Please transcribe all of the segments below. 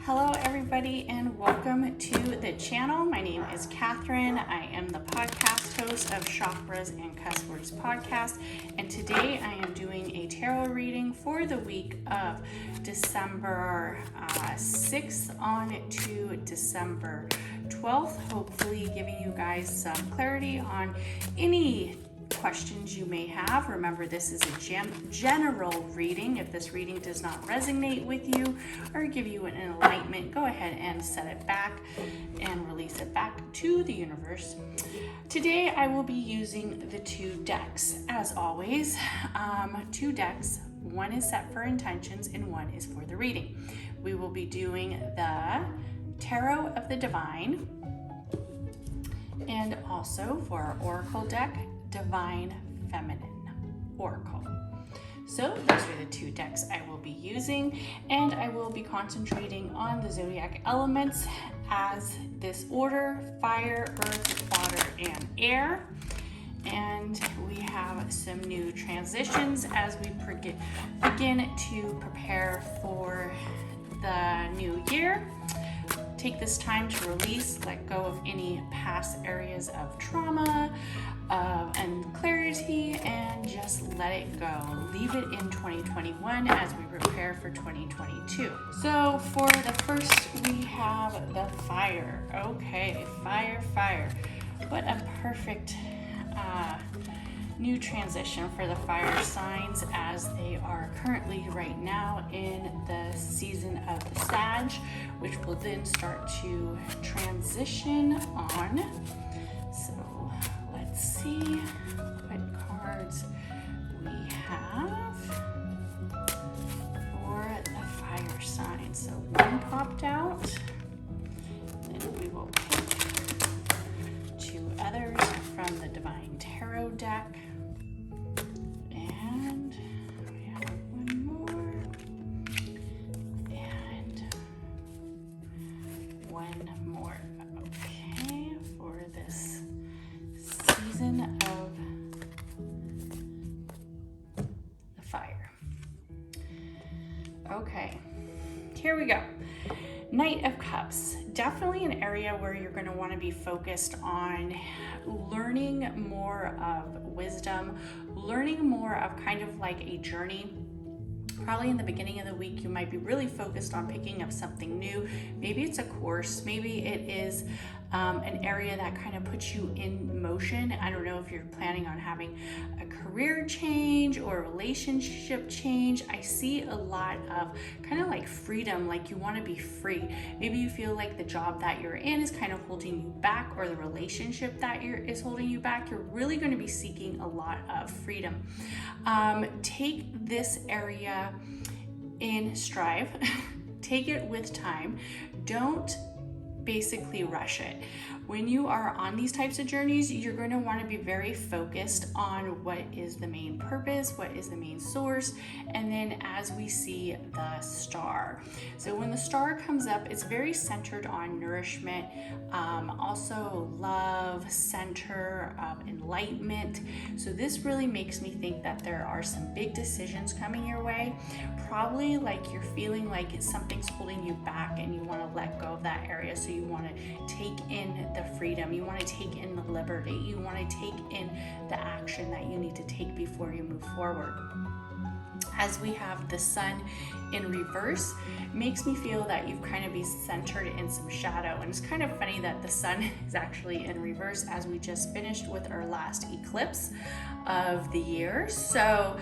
Hello everybody and welcome to the channel. My name is Catherine. I am the podcast host of Chakras and Cuss Words podcast, and today I am doing a tarot reading for the week of December 6th on to December 12th, hopefully giving you guys some clarity on any questions you may have. Remember, this is a general reading. If this reading does not resonate with you or give you an enlightenment, go ahead and set it back and release it back to the universe. Today I will be using the two decks. As always, two decks. One is set for intentions and one is for the reading. We will be doing the Tarot of the Divine and also for our Oracle deck, Divine Feminine Oracle. So those are the two decks I will be using, and I will be concentrating on the zodiac elements as this order: fire, earth, water, and air. And we have some new transitions as we begin to prepare for the new year. Take this time to release, let go of any past areas of trauma and clarity, and just let it go. Leave it in 2021 as we prepare for 2022. So for the first, we have the fire. Okay, fire. What a perfect new transition for the fire signs as they are currently right now in the season of the Sag, which will then start to transition on. So let's see what cards we have for the fire sign. So one popped out, and we will pick two others from the Divine Tarot deck. And we have one more and one more. Okay, for this season of the fire. Okay, here we go. Knight of Cups, definitely an area where you're going to want to be focused on learning more of wisdom, learning more of kind of like a journey. Probably in the beginning of the week, you might be really focused on picking up something new. Maybe it's a course, maybe it is an area that kind of puts you in motion. I don't know if you're planning on having a career change or a relationship change. I see a lot of kind of like freedom, like you want to be free. Maybe you feel like the job that you're in is kind of holding you back, or the relationship that is holding you back. You're really going to be seeking a lot of freedom. Take this area in strive. Take it with time. Don't basically rush it. When you are on these types of journeys, you're going to want to be very focused on what is the main purpose, what is the main source, and then as we see the star. So when the star comes up, it's very centered on nourishment, also love, center, enlightenment. So this really makes me think that there are some big decisions coming your way. Probably like you're feeling like something's holding you back and you want to let go of that area. So you want to take in the freedom, you want to take in the liberty, you want to take in the action that you need to take before you move forward. As we have the sun in reverse, makes me feel that you've kind of be centered in some shadow. And it's kind of funny that the sun is actually in reverse as we just finished with our last eclipse of the year. So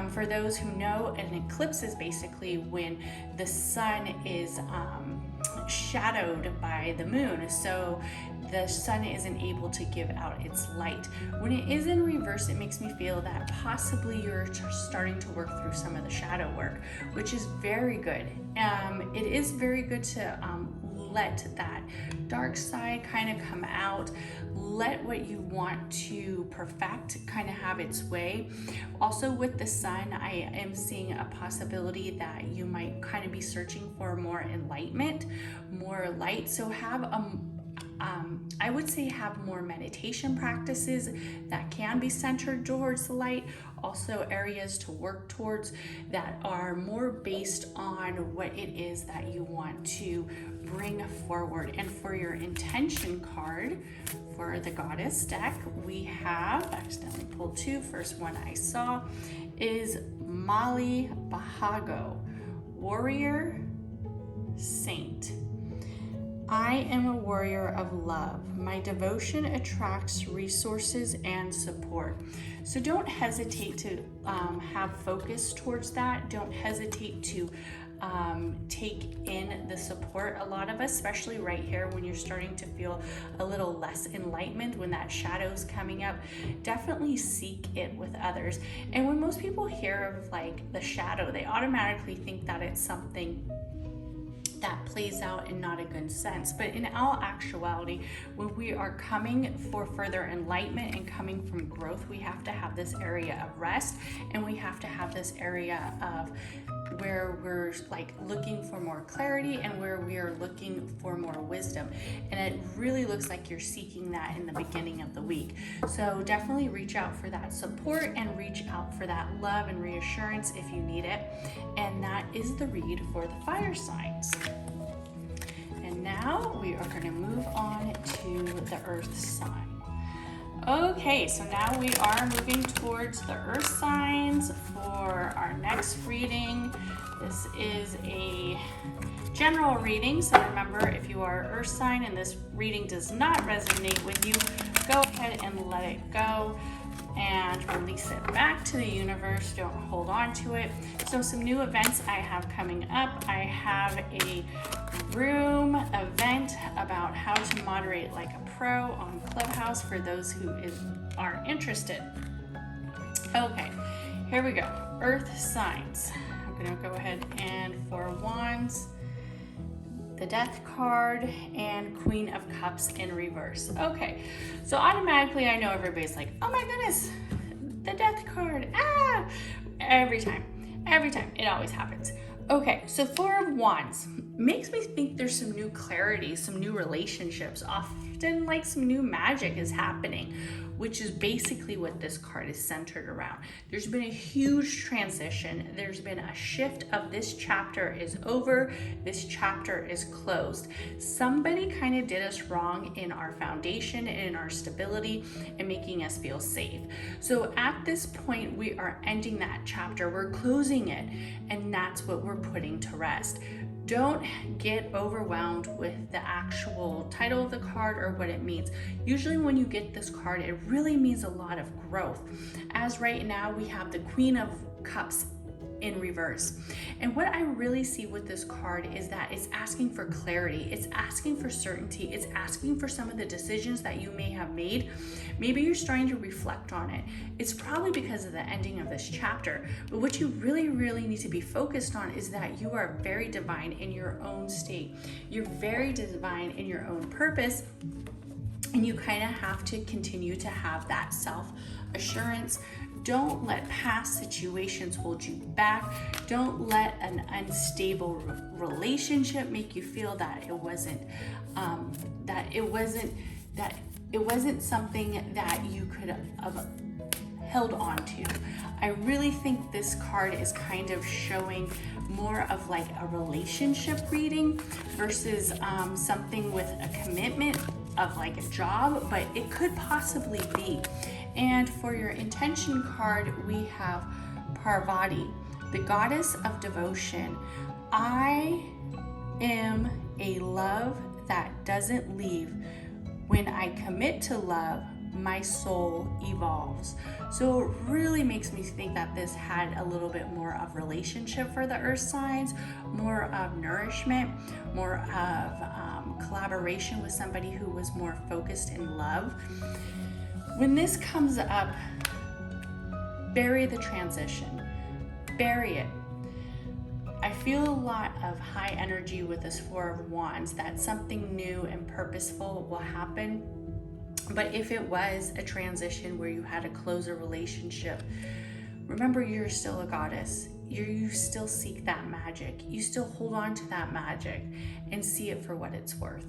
for those who know, an eclipse is basically when the sun is shadowed by the moon. So the sun isn't able to give out its light. When it is in reverse, it makes me feel that possibly you're starting to work through some of the shadow work, which is very good. It is very good to let that dark side kind of come out. Let what you want to perfect kind of have its way. Also with the sun, I am seeing a possibility that you might kind of be searching for more enlightenment, more light. So have I would say have more meditation practices that can be centered towards the light, also areas to work towards that are more based on what it is that you want to bring forward. And for your intention card for the goddess deck, we have, I accidentally pulled two, first one I saw is Mali Bahago, warrior, saint. I am a warrior of love. My devotion attracts resources and support. So don't hesitate to have focus towards that. Don't hesitate to take in the support. A lot of us, especially right here when you're starting to feel a little less enlightenment, when that shadow's coming up, definitely seek it with others. And when most people hear of like the shadow, they automatically think that it's something that plays out in not a good sense. But in all actuality, when we are coming for further enlightenment and coming from growth, we have to have this area of rest, and we have to have this area of where we're like looking for more clarity and where we are looking for more wisdom. And it really looks like you're seeking that in the beginning of the week. So definitely reach out for that support and reach out for that love and reassurance if you need it. And that is the read for the fire signs. And now we are going to move on to the earth sign. Okay, so now we are moving towards the earth signs for our next reading. This is a general reading, so remember, if you are earth sign and this reading does not resonate with you, go ahead and let it go and release it back to the universe. Don't hold on to it. So some new events I have coming up. I have a room event about how to moderate like a pro on Clubhouse for those who are interested. Okay, here we go. Earth signs. I'm going to go ahead and for wands, the Death card, and Queen of Cups in reverse. Okay, so automatically I know everybody's like, oh my goodness, the Death card, every time, it always happens. Okay, so Four of Wands makes me think there's some new clarity, some new relationships, often like some new magic is happening, which is basically what this card is centered around. There's been a huge transition. There's been a shift of this chapter is over, this chapter is closed. Somebody kind of did us wrong in our foundation and in our stability and making us feel safe. So at this point, we are ending that chapter, we're closing it, and that's what we're putting to rest. Don't get overwhelmed with the actual title of the card or what it means. Usually when you get this card, it really means a lot of growth. As right now, we have the Queen of Cups in reverse. And what I really see with this card is that it's asking for clarity. It's asking for certainty. It's asking for some of the decisions that you may have made. Maybe you're starting to reflect on it. It's probably because of the ending of this chapter. But what you really, really need to be focused on is that you are very divine in your own state. You're very divine in your own purpose. And you kind of have to continue to have that self-assurance. Don't let past situations hold you back. Don't let an unstable relationship make you feel that it wasn't something that you could have held on to. I really think this card is kind of showing more of like a relationship reading versus something with a commitment of like a job, but it could possibly be. And for your intention card, we have Parvati, the goddess of devotion. I am a love that doesn't leave. When I commit to love, my soul evolves. So it really makes me think that this had a little bit more of relationship for the earth signs, more of nourishment, more of collaboration with somebody who was more focused in love. When this comes up, bury the transition, bury it. I feel a lot of high energy with this Four of Wands, that something new and purposeful will happen. But if it was a transition where you had to close a relationship, remember you're still a goddess. You still seek that magic. You still hold on to that magic and see it for what it's worth.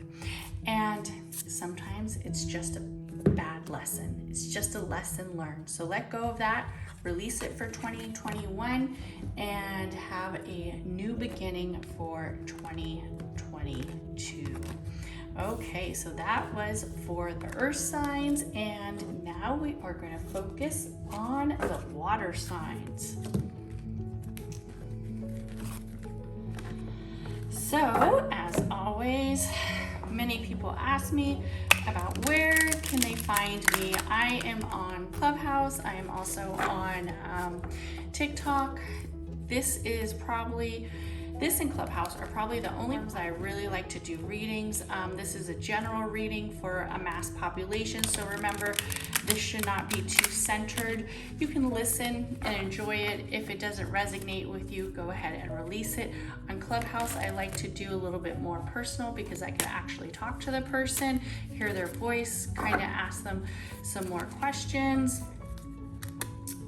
And sometimes it's just a bad lesson. It's just a lesson learned. So let go of that, release it for 2021, and have a new beginning for 2022. Okay, so that was for the earth signs, and now we are going to focus on the water signs. So, as always, many people ask me about where can they find me. I am on Clubhouse. I am also on TikTok. This and Clubhouse are probably the only ones I really like to do readings. This is a general reading for a mass population, so remember, this should not be too centered. You can listen and enjoy it. If it doesn't resonate with you, go ahead and release it. On Clubhouse, I like to do a little bit more personal because I can actually talk to the person, hear their voice, kind of ask them some more questions.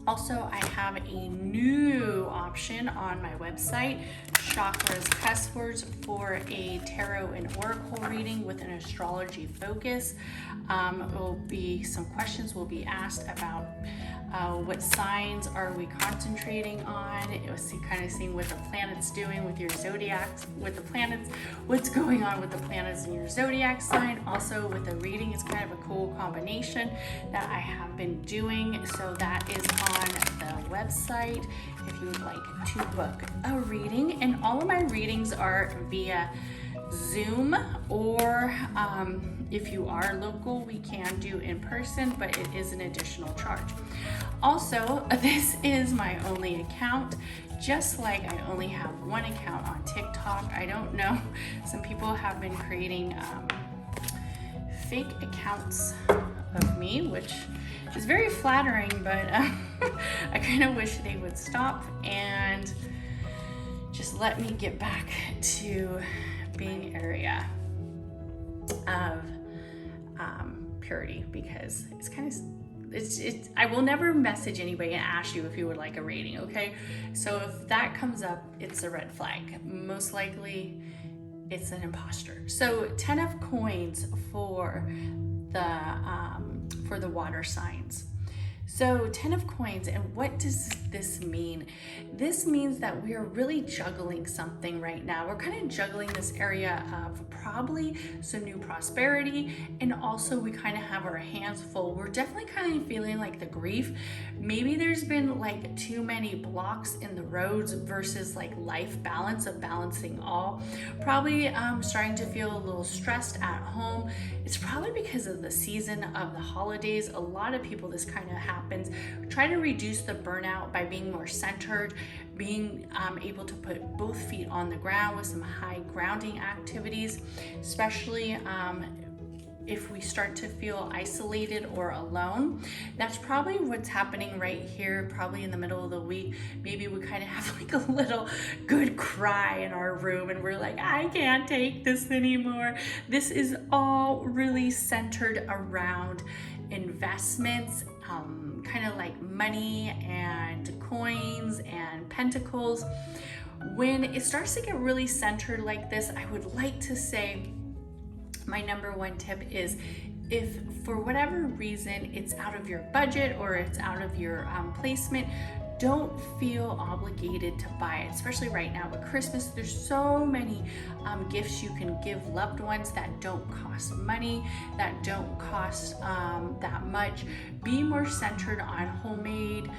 Also, I have a new option on my website, Chakras Cuss Words, for a tarot and oracle reading with an astrology focus. Some questions will be asked about what signs are we concentrating on. It was kind of seeing what the planets doing with your zodiacs, with the planets, what's going on with the planets in your zodiac sign. Also with the reading, it's kind of a cool combination that I have been doing. So that is on the website if you would like to book a reading. And all of my readings are via Zoom, or if you are local, we can do in person, but it is an additional charge. Also, this is my only account, just like I only have one account on TikTok. I don't know, some people have been creating fake accounts of me, which is very flattering, but I kind of wish they would stop and just let me get back to being area of purity, because it's kind of I will never message anybody and ask you if you would like a reading, okay? So if that comes up, it's a red flag. Most likely it's an imposter. So 10 of coins for the water signs. So 10 of coins, and what does this mean? This means that we are really juggling something right now. We're kind of juggling this area of probably some new prosperity, and also we kind of have our hands full. We're definitely kind of feeling like the grief. Maybe there's been like too many blocks in the roads versus like life balance of balancing all. Probably starting to feel a little stressed at home. It's probably because of the season of the holidays. A lot of people, this kind of happens. Try to reduce the burnout by being more centered, being able to put both feet on the ground with some high grounding activities, especially if we start to feel isolated or alone. That's probably what's happening right here, probably in the middle of the week. Maybe we kind of have like a little good cry in our room and we're like, I can't take this anymore. This is all really centered around investments, kind of like money and coins and pentacles. When it starts to get really centered like this, I would like to say my number one tip is, if for whatever reason it's out of your budget or it's out of your placement, don't feel obligated to buy it, especially right now with Christmas. There's so many gifts you can give loved ones that don't cost money, that don't cost that much. Be more centered on homemade,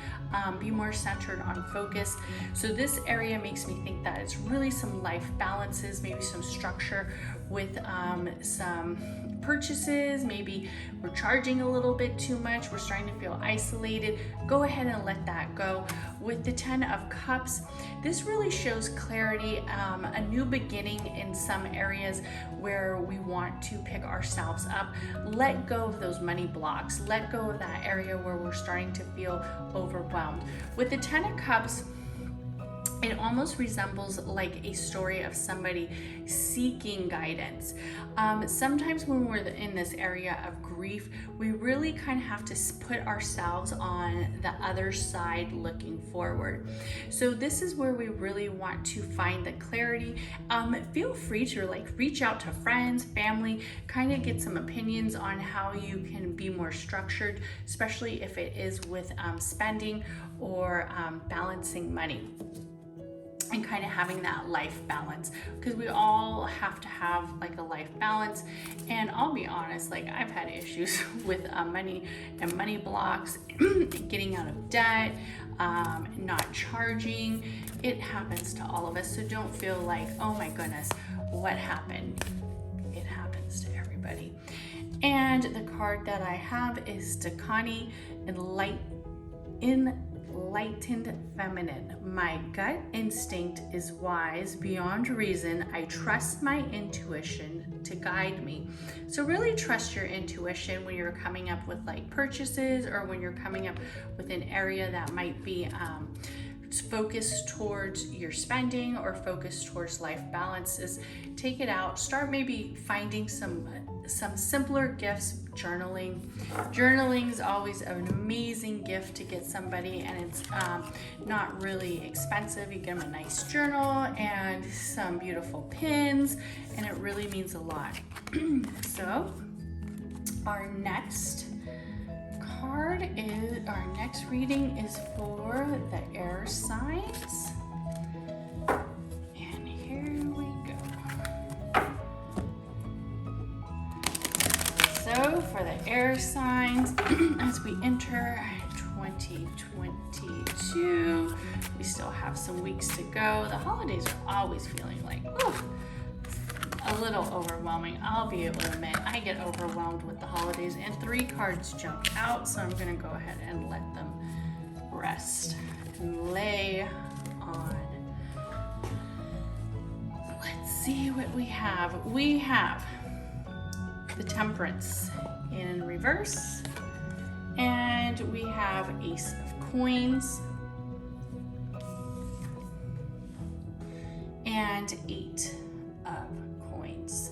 be more centered on focus. So this area makes me think that it's really some life balances, maybe some structure with some purchases. Maybe we're charging a little bit too much, we're starting to feel isolated. Go ahead and let that go. With the 10 of Cups, this really shows clarity, a new beginning in some areas where we want to pick ourselves up. Let go of those money blocks, let go of that area where we're starting to feel overwhelmed. With the 10 of Cups, It almost resembles like a story of somebody seeking guidance. Sometimes when we're in this area of grief, we really kind of have to put ourselves on the other side looking forward. So this is where we really want to find the clarity. Feel free to like reach out to friends, family, kind of get some opinions on how you can be more structured, especially if it is with spending or balancing money. And kind of having that life balance, because we all have to have like a life balance. And I'll be honest, like I've had issues with money and money blocks, getting out of debt, not charging. It happens to all of us. So don't feel like, oh my goodness, what happened? It happens to everybody. And the card that I have is Dakani, Enlightened Feminine. My gut instinct is wise beyond reason. I trust my intuition to guide me. So really trust your intuition when you're coming up with like purchases, or when you're coming up with an area that might be focused towards your spending or focused towards life balances. Take it out. Start maybe finding some simpler gifts. Journaling is always an amazing gift to get somebody, and it's not really expensive. You get them a nice journal and some beautiful pins, and it really means a lot. So our next reading is for the air signs. And here we go. So for the air signs, as we enter 2022, we still have some weeks to go. The holidays are always feeling like, a little overwhelming. I'll be able to admit I get overwhelmed with the holidays, and 3 cards jumped out, so I'm gonna go ahead and let them rest and lay on. Let's see what we have. We have the Temperance in reverse, and we have Ace of Coins and 8 of Coins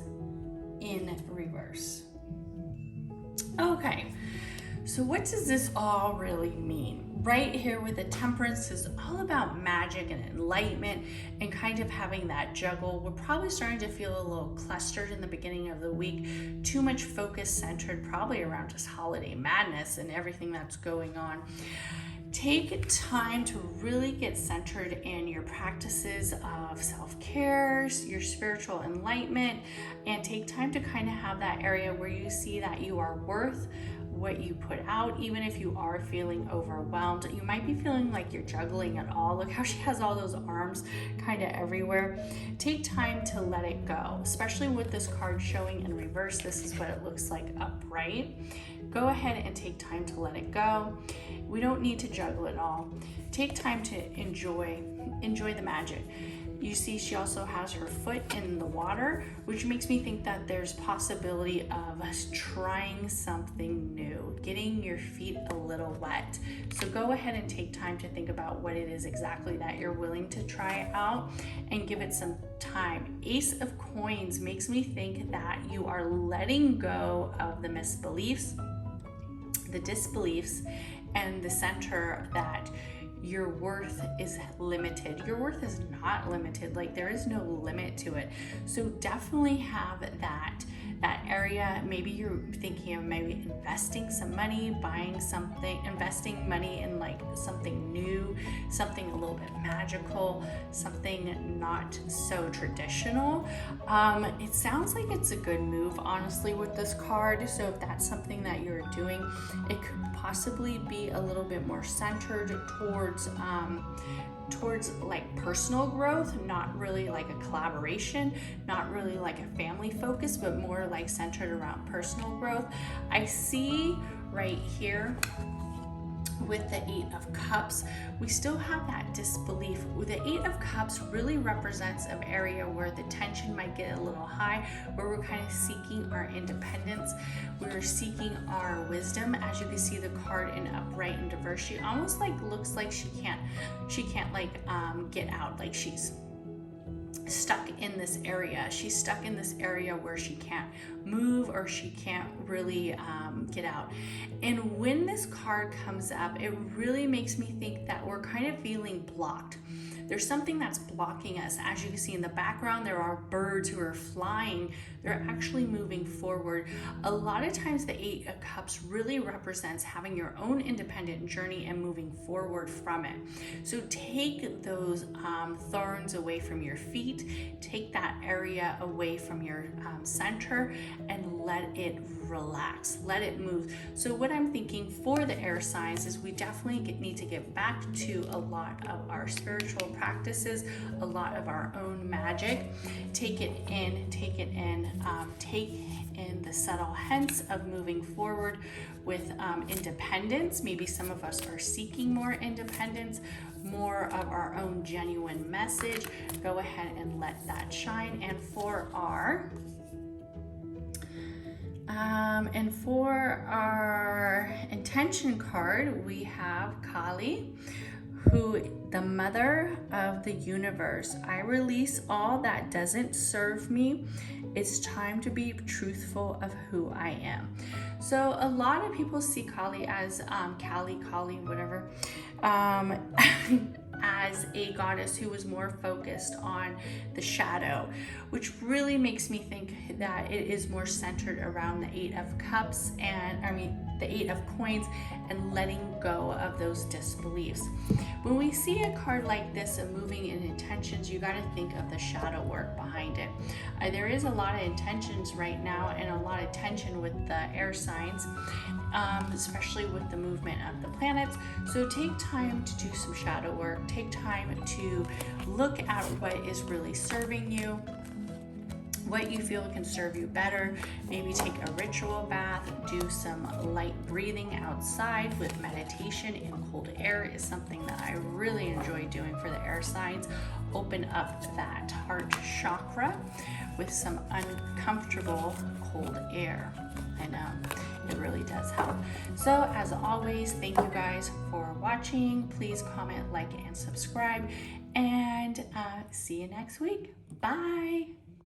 in reverse. Okay, so what does this all really mean? Right here with the Temperance is all about magic and enlightenment and kind of having that juggle. We're probably starting to feel a little clustered in the beginning of the week. Too much focus centered probably around just holiday madness and everything that's going on. Take time to really get centered in your practices of self-care, your spiritual enlightenment, and take time to kind of have that area where you see that you are worth what you put out. Even if you are feeling overwhelmed, you might be feeling like you're juggling it all. Look how she has all those arms kind of everywhere. Take time to let it go, especially with this card showing in reverse. This is what it looks like upright. Go ahead and take time to let it go. We don't need to juggle it all. Take time to enjoy the magic. You see she also has her foot in the water, which makes me think that there's possibility of us trying something new, getting your feet a little wet. So go ahead and take time to think about what it is exactly that you're willing to try out and give it some time. Ace of Coins makes me think that you are letting go of the misbeliefs, the disbeliefs, and the center that your worth is limited. Your worth is not limited. Like, there is no limit to it. So definitely have that area. Maybe you're thinking of maybe investing some money, buying something, investing money in like something new, something a little bit magical, something not so traditional. It sounds like it's a good move, honestly, with this card. So if that's something that you're doing, it could possibly be a little bit more centered towards like personal growth, not really like a collaboration, not really like a family focus, but more like centered around personal growth. I see right here with the Eight of Cups, we still have that disbelief. The Eight of Cups really represents an area where the tension might get a little high, where we're kind of seeking our independence, we're seeking our wisdom. As you can see, the card in upright and diverse, she almost like looks like she can't like get out, like she's stuck in this area. She's stuck in this area where she can't move or she can't really get out. And when this card comes up, it really makes me think that we're kind of feeling blocked. There's something that's blocking us. As you can see in the background, there are birds who are flying. They're actually moving forward. A lot of times the Eight of Cups really represents having your own independent journey and moving forward from it. So take those thorns away from your feet, take that area away from your center, and let it relax, let it move. So what I'm thinking for the air signs is we definitely need to get back to a lot of our spiritual practices, a lot of our own magic. Take it in, take in the subtle hints of moving forward with independence. Maybe some of us are seeking more independence, more of our own genuine message. Go ahead and let that shine. And for our intention card, we have Kali, who, the mother of the universe. I release all that doesn't serve me. It's time to be truthful of who I am. So a lot of people see Kali as Kali, whatever, as a goddess who was more focused on the shadow, which really makes me think that it is more centered around the Eight of Cups the Eight of Coins, and letting go of those disbeliefs. When we see a card like this of moving in intentions, you got to think of the shadow work behind it. There is a lot of intentions right now and a lot of tension with the air signs, especially with the movement of the planets. So take time to do some shadow work. Take time to look at what is really serving you, what you feel can serve you better. Maybe take a ritual bath, do some light breathing outside with meditation in cold air is something that I really enjoy doing for the air signs. Open up that heart chakra with some uncomfortable cold air. And it really does help. So as always, thank you guys for watching. Please comment, like, and subscribe, and see you next week. Bye.